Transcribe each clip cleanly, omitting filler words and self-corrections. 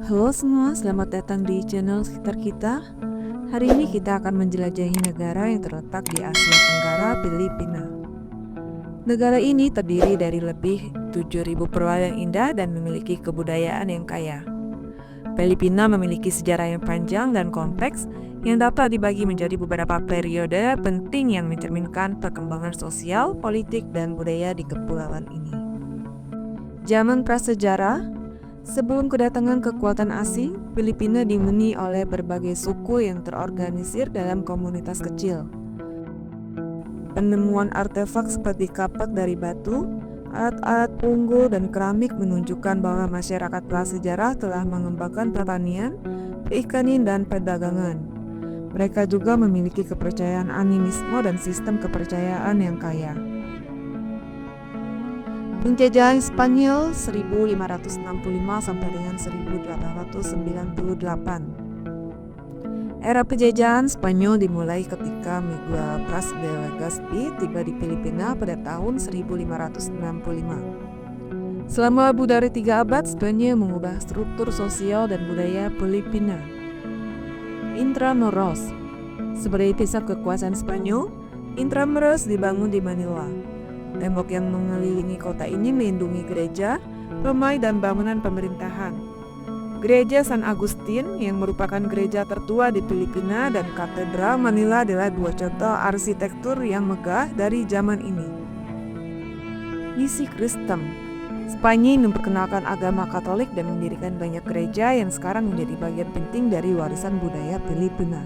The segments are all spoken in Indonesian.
Halo semua, selamat datang di channel sekitar kita. Hari ini kita akan menjelajahi negara yang terletak di Asia Tenggara, Filipina. Negara ini terdiri dari lebih 7.000 pulau yang indah dan memiliki kebudayaan yang kaya. Filipina memiliki sejarah yang panjang dan kompleks yang dapat dibagi menjadi beberapa periode penting yang mencerminkan perkembangan sosial, politik, dan budaya di kepulauan ini. Zaman prasejarah. Sebelum kedatangan kekuatan asing, Filipina dihuni oleh berbagai suku yang terorganisir dalam komunitas kecil. Penemuan artefak seperti kapak dari batu, alat-alat unggul dan keramik menunjukkan bahwa masyarakat prasejarah telah mengembangkan pertanian, perikanan, dan perdagangan. Mereka juga memiliki kepercayaan animisme dan sistem kepercayaan yang kaya. Penjajahan Spanyol 1565 sampai dengan 1898. Era penjajahan Spanyol dimulai ketika Miguel Pras de Legazpi tiba di Filipina pada tahun 1565. Selama lebih dari 3 abad, Spanyol mengubah struktur sosial dan budaya Filipina. Intramuros. Sebagai pusat kekuasaan Spanyol, Intramuros dibangun di Manila. Tembok yang mengelilingi kota ini melindungi gereja, rumah dan bangunan pemerintahan. Gereja San Agustin yang merupakan gereja tertua di Filipina dan Katedral Manila adalah dua contoh arsitektur yang megah dari zaman ini. Misi Kristen. Spanyol memperkenalkan agama Katolik dan mendirikan banyak gereja yang sekarang menjadi bagian penting dari warisan budaya Filipina.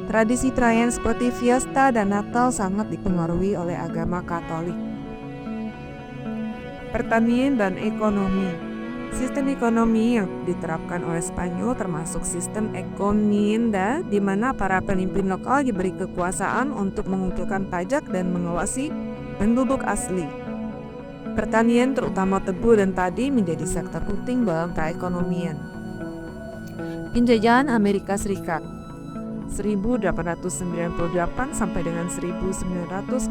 Tradisi perayaan seperti Fiesta dan Natal sangat dipengaruhi oleh agama Katolik. Pertanian dan ekonomi. Sistem ekonomi yang diterapkan oleh Spanyol termasuk sistem encomienda, di mana para pemimpin lokal diberi kekuasaan untuk mengumpulkan pajak dan mengawasi penduduk asli. Pertanian terutama tebu dan padi menjadi sektor penting dalam perekonomian. Penjajahan Amerika Serikat 1898 sampai dengan 1946.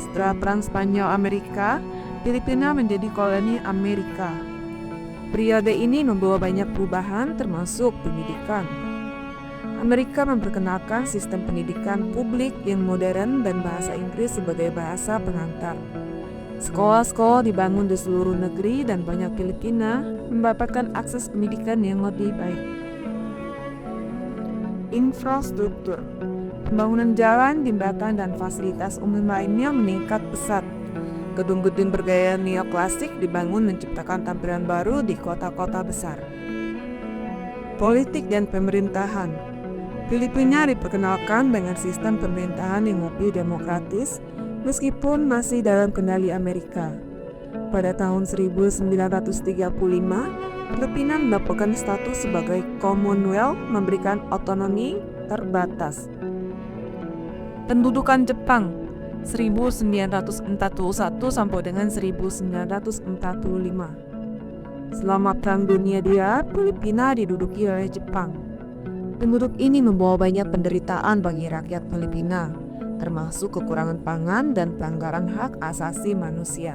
Setelah Perang Spanyol-Amerika, Filipina menjadi koloni Amerika. Periode ini membawa banyak perubahan termasuk pendidikan. Amerika memperkenalkan sistem pendidikan publik yang modern dan bahasa Inggris sebagai bahasa pengantar. Sekolah-sekolah dibangun di seluruh negeri dan banyak Filipina mendapatkan akses pendidikan yang lebih baik. Infrastruktur. Pembangunan jalan, jembatan, dan fasilitas umum lainnya meningkat pesat. Gedung-gedung bergaya neoklasik dibangun menciptakan tampilan baru di kota-kota besar. Politik dan pemerintahan. Filipina diperkenalkan dengan sistem pemerintahan yang lebih demokratis meskipun masih dalam kendali Amerika. Pada tahun 1935, Filipina mendapatkan status sebagai Commonwealth, memberikan otonomi terbatas. Pendudukan Jepang 1941 sampai dengan 1945. Selama Perang Dunia II, Filipina diduduki oleh Jepang. Penduduk ini membawa banyak penderitaan bagi rakyat Filipina, termasuk kekurangan pangan dan pelanggaran hak asasi manusia.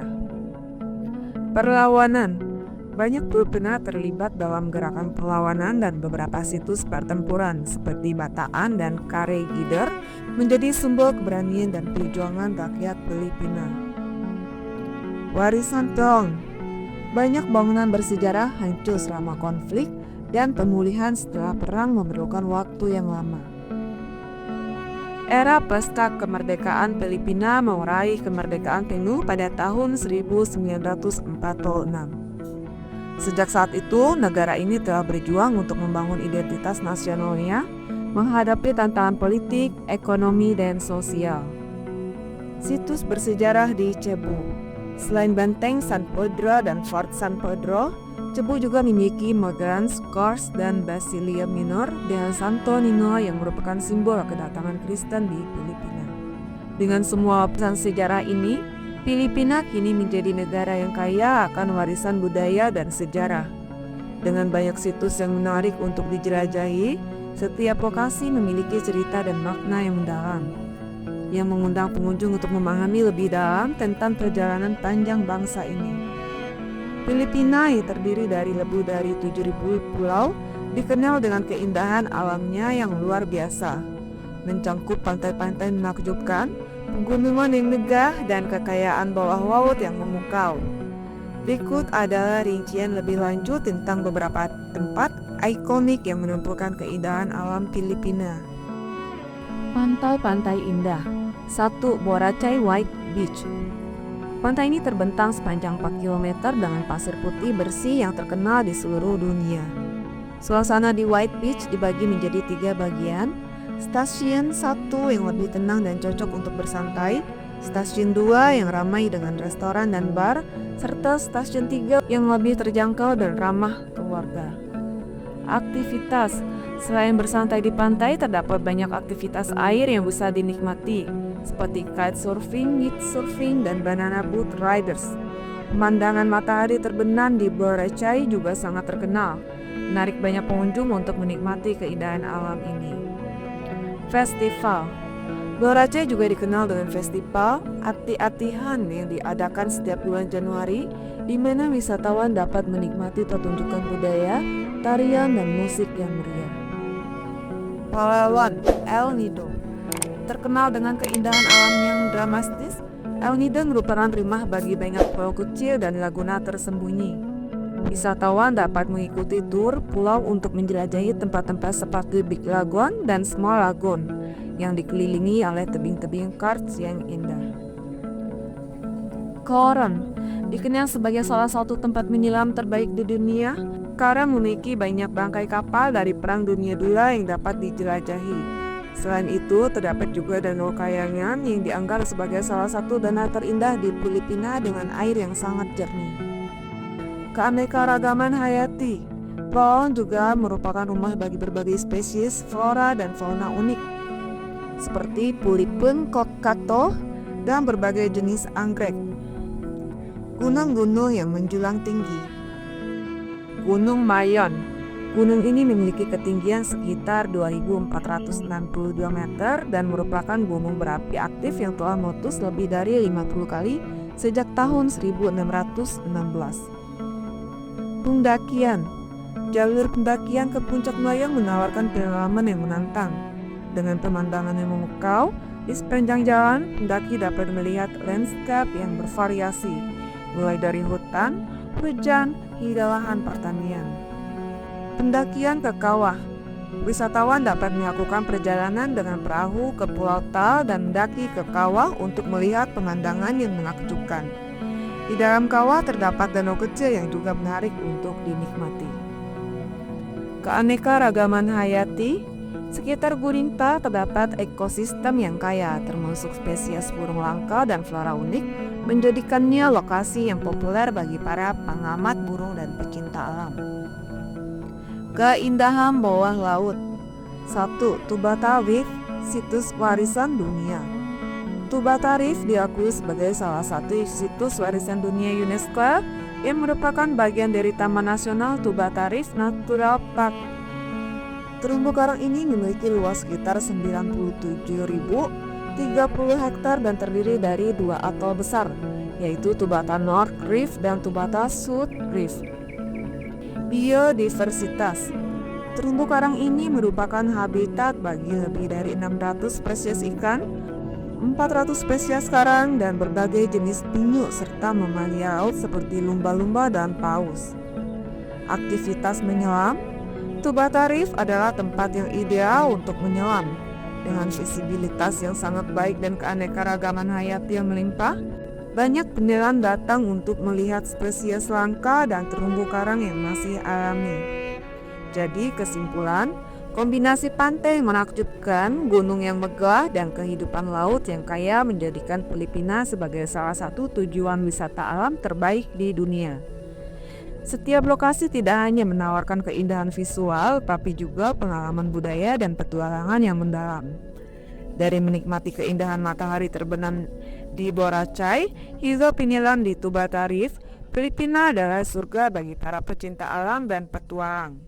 Perlawanan. Banyak Filipina terlibat dalam gerakan perlawanan dan beberapa situs pertempuran seperti Bataan dan Caregider menjadi simbol keberanian dan perjuangan rakyat Filipina. Warisan Tong. Banyak bangunan bersejarah hancur selama konflik dan pemulihan setelah perang memerlukan waktu yang lama. Era pasca kemerdekaan Filipina meraih kemerdekaan penuh pada tahun 1946. Sejak saat itu, negara ini telah berjuang untuk membangun identitas nasionalnya, menghadapi tantangan politik, ekonomi, dan sosial. Situs bersejarah di Cebu. Selain benteng San Pedro dan Fort San Pedro, Cebu juga memiliki Magalhães Cross dan Basilia Minor dengan Santo Nino yang merupakan simbol kedatangan Kristen di Filipina. Dengan semua pesan sejarah ini, Filipina kini menjadi negara yang kaya akan warisan budaya dan sejarah. Dengan banyak situs yang menarik untuk dijelajahi, setiap lokasi memiliki cerita dan makna yang mendalam, yang mengundang pengunjung untuk memahami lebih dalam tentang perjalanan panjang bangsa ini. Filipina yang terdiri dari lebih dari 7.000 pulau dikenal dengan keindahan alamnya yang luar biasa, mencangkup pantai-pantai menakjubkan, pegunungan yang megah, dan kekayaan bawah laut yang memukau. Berikut adalah rincian lebih lanjut tentang beberapa tempat ikonik yang menumpukan keindahan alam Filipina. Pantai-pantai indah. 1. Boracay White Beach. Pantai ini terbentang sepanjang 4 km dengan pasir putih bersih yang terkenal di seluruh dunia. Suasana di White Beach dibagi menjadi 3 bagian. Stasiun 1 yang lebih tenang dan cocok untuk bersantai, Stasiun 2 yang ramai dengan restoran dan bar, serta Stasiun 3 yang lebih terjangkau dan ramah keluarga. Aktivitas. Selain bersantai di pantai, terdapat banyak aktivitas air yang bisa dinikmati, seperti kite surfing, windsurfing, dan banana boat riders. Pemandangan matahari terbenam di Boracay juga sangat terkenal, menarik banyak pengunjung untuk menikmati keindahan alam ini. Festival. Boracay juga dikenal dengan festival ati-atihan yang diadakan setiap bulan Januari, di mana wisatawan dapat menikmati pertunjukan budaya, tarian, dan musik yang meriah. Palawan, El Nido. Terkenal dengan keindahan alam yang dramatis, El Nido merupakan rumah bagi banyak pulau kecil dan laguna tersembunyi. Wisatawan dapat mengikuti tur pulau untuk menjelajahi tempat-tempat seperti Big Lagoon dan Small Lagoon yang dikelilingi oleh tebing-tebing karst yang indah. Coron dikenal sebagai salah satu tempat menyelam terbaik di dunia karena memiliki banyak bangkai kapal dari Perang Dunia II yang dapat dijelajahi. Selain itu, terdapat juga Danau Kayangan yang dianggap sebagai salah satu danau terindah di Filipina dengan air yang sangat jernih. Keanekaragaman hayati. Pulau juga merupakan rumah bagi berbagai spesies flora dan fauna unik, seperti pulipun kokatoh dan berbagai jenis anggrek. Gunung-gunung yang menjulang tinggi. Gunung Mayon. Gunung ini memiliki ketinggian sekitar 2.462 meter dan merupakan gunung berapi aktif yang telah meletus lebih dari 50 kali sejak tahun 1616. Pendakian. Jalur pendakian ke puncak Mayon menawarkan pengalaman yang menantang. Dengan pemandangan yang memukau, di sepanjang jalan, pendaki dapat melihat landscape yang bervariasi, mulai dari hutan, hujan, hingga lahan pertanian. Pendakian ke kawah. Wisatawan dapat melakukan perjalanan dengan perahu ke Pulau Tal dan mendaki ke kawah untuk melihat pemandangan yang menakjubkan. Di dalam kawah terdapat danau kecil yang juga menarik untuk dinikmati. Keanekaragaman hayati. Sekitar Gurinta terdapat ekosistem yang kaya, termasuk spesies burung langka dan flora unik, menjadikannya lokasi yang populer bagi para pengamat burung dan pecinta alam. Keindahan bawah laut. 1. Tubata Reef, situs warisan dunia. Tubata Reef diakui sebagai salah satu situs warisan dunia UNESCO yang merupakan bagian dari Taman Nasional Tubata Reef Natural Park. Terumbu karang ini memiliki luas sekitar 97.030 hektar dan terdiri dari 2 atol besar, yaitu Tubata North Reef dan Tubata South Reef. Biodiversitas. Terumbu karang ini merupakan habitat bagi lebih dari 600 spesies ikan, 400 spesies karang, dan berbagai jenis penyu serta mamalia laut seperti lumba-lumba dan paus. Aktivitas menyelam. Tubata Reef adalah tempat yang ideal untuk menyelam. Dengan visibilitas yang sangat baik dan keanekaragaman hayati yang melimpah, banyak penyelam datang untuk melihat spesies langka dan terumbu karang yang masih alami. Jadi kesimpulan, kombinasi pantai yang menakjubkan, gunung yang megah, dan kehidupan laut yang kaya menjadikan Filipina sebagai salah satu tujuan wisata alam terbaik di dunia. Setiap lokasi tidak hanya menawarkan keindahan visual, tapi juga pengalaman budaya dan petualangan yang mendalam. Dari menikmati keindahan matahari terbenam di Boracay hingga penyelam di Tubata Reef, Filipina adalah surga bagi para pecinta alam dan petualang.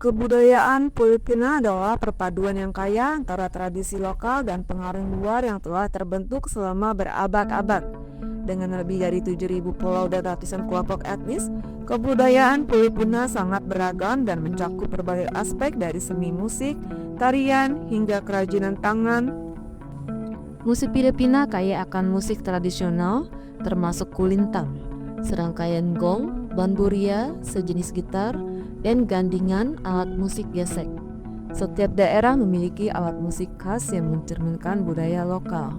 Kebudayaan Filipina adalah perpaduan yang kaya antara tradisi lokal dan pengaruh luar yang telah terbentuk selama berabad-abad. Dengan lebih dari 7.000 pulau dan ratusan kelompok etnis, kebudayaan Filipina sangat beragam dan mencakup berbagai aspek dari seni musik, tarian, hingga kerajinan tangan. Musik Filipina kaya akan musik tradisional, termasuk kulintang, serangkaian gong, banburia, sejenis gitar, dan gandingan alat musik gesek. Setiap daerah memiliki alat musik khas yang mencerminkan budaya lokal.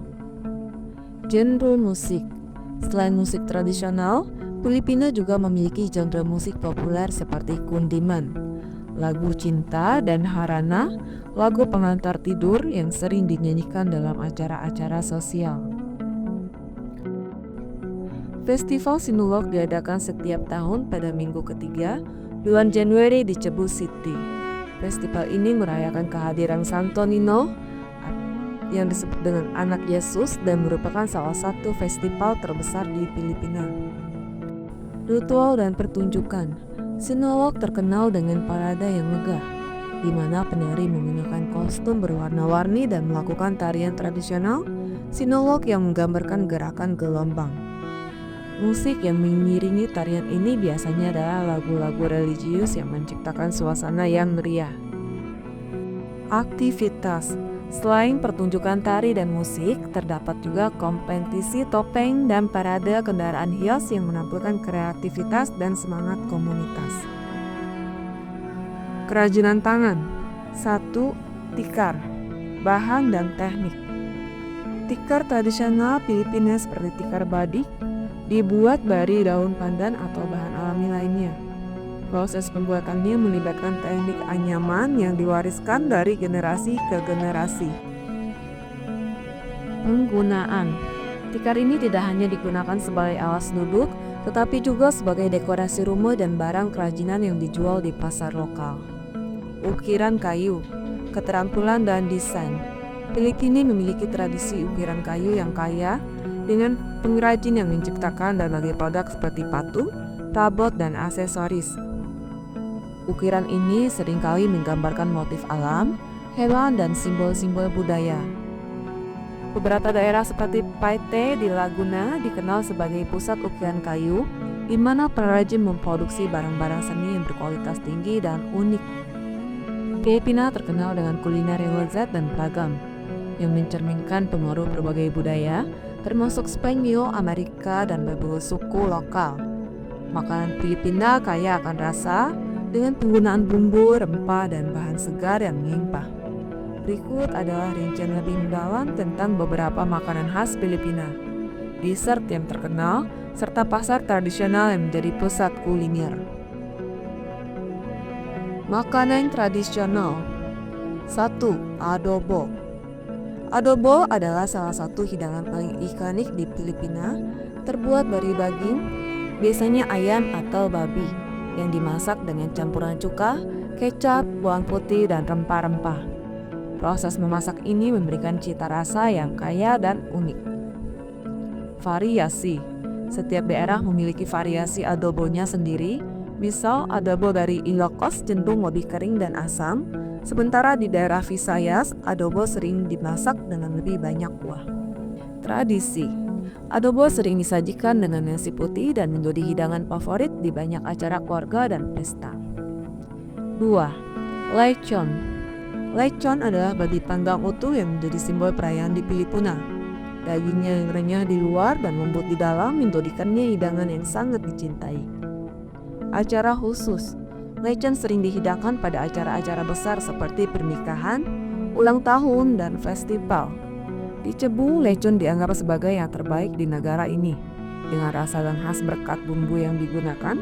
Genre musik. Selain musik tradisional, Filipina juga memiliki genre musik populer seperti kundiman, lagu cinta, dan harana, lagu pengantar tidur yang sering dinyanyikan dalam acara-acara sosial. Festival Sinulog diadakan setiap tahun pada minggu ketiga bulan Januari di Cebu City. Festival ini merayakan kehadiran Santo Nino yang disebut dengan anak Yesus dan merupakan salah satu festival terbesar di Filipina. Ritual dan pertunjukan. Sinulog terkenal dengan parade yang megah, di mana penari menggunakan kostum berwarna-warni dan melakukan tarian tradisional Sinulog yang menggambarkan gerakan gelombang. Musik yang mengiringi tarian ini biasanya adalah lagu-lagu religius yang menciptakan suasana yang meriah. Aktivitas. Selain pertunjukan tari dan musik, terdapat juga kompetisi topeng dan parade kendaraan hias yang menampilkan kreativitas dan semangat komunitas. Kerajinan tangan. 1. Tikar. Bahan dan teknik. Tikar tradisional Filipina seperti tikar badik dibuat dari daun pandan atau bahan alami lainnya. Proses pembuatannya melibatkan teknik anyaman yang diwariskan dari generasi ke generasi. Penggunaan. Tikar ini tidak hanya digunakan sebagai alas duduk, tetapi juga sebagai dekorasi rumah dan barang kerajinan yang dijual di pasar lokal. Ukiran kayu, keterampilan dan desain. Filipina memiliki tradisi ukiran kayu yang kaya dengan pengrajin yang menciptakan berbagai produk seperti patung, tabot, dan aksesoris. Ukiran ini seringkali menggambarkan motif alam, hewan, dan simbol-simbol budaya. Beberapa daerah seperti Paite di Laguna dikenal sebagai pusat ukiran kayu, di mana pengrajin memproduksi barang-barang seni yang berkualitas tinggi dan unik. Filipina terkenal dengan kuliner yang lezat dan beragam, yang mencerminkan pengaruh berbagai budaya, termasuk Spanyol, Amerika, dan berbagai suku lokal. Makanan Filipina kaya akan rasa, dengan penggunaan bumbu, rempah, dan bahan segar yang melimpah. Berikut adalah rincian lebih mendalam tentang beberapa makanan khas Filipina, dessert yang terkenal, serta pasar tradisional yang menjadi pusat kuliner. Makanan tradisional. 1. Adobo. Adobo adalah salah satu hidangan paling ikonik di Filipina, terbuat dari daging, biasanya ayam atau babi, yang dimasak dengan campuran cuka, kecap, bawang putih, dan rempah-rempah. Proses memasak ini memberikan cita rasa yang kaya dan unik. Variasi. Setiap daerah memiliki variasi adobonya sendiri. Misal, adobo dari Ilocos cenderung lebih kering dan asam, sementara di daerah Visayas, adobo sering dimasak dengan lebih banyak kuah. Tradisi. Adobo sering disajikan dengan nasi putih dan menjadi hidangan favorit di banyak acara keluarga dan pesta. 2. Lechon. Lechon adalah babi panggang utuh yang menjadi simbol perayaan di Filipina. Dagingnya yang renyah di luar dan lembut di dalam menjadikannya hidangan yang sangat dicintai. Acara khusus. Lechon sering dihidangkan pada acara-acara besar seperti pernikahan, ulang tahun, dan festival. Di Cebu, lechon dianggap sebagai yang terbaik di negara ini, dengan rasa dan khas berkat bumbu yang digunakan.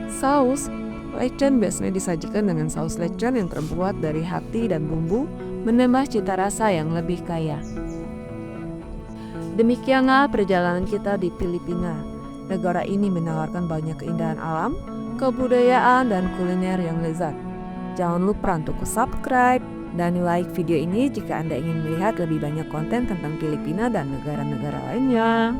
Saus. Lechon biasanya disajikan dengan saus lechon yang terbuat dari hati dan bumbu, menambah cita rasa yang lebih kaya. Demikianlah perjalanan kita di Filipina. Negara ini menawarkan banyak keindahan alam, kebudayaan, dan kuliner yang lezat. Jangan lupa untuk subscribe dan like video ini jika Anda ingin melihat lebih banyak konten tentang Filipina dan negara-negara lainnya.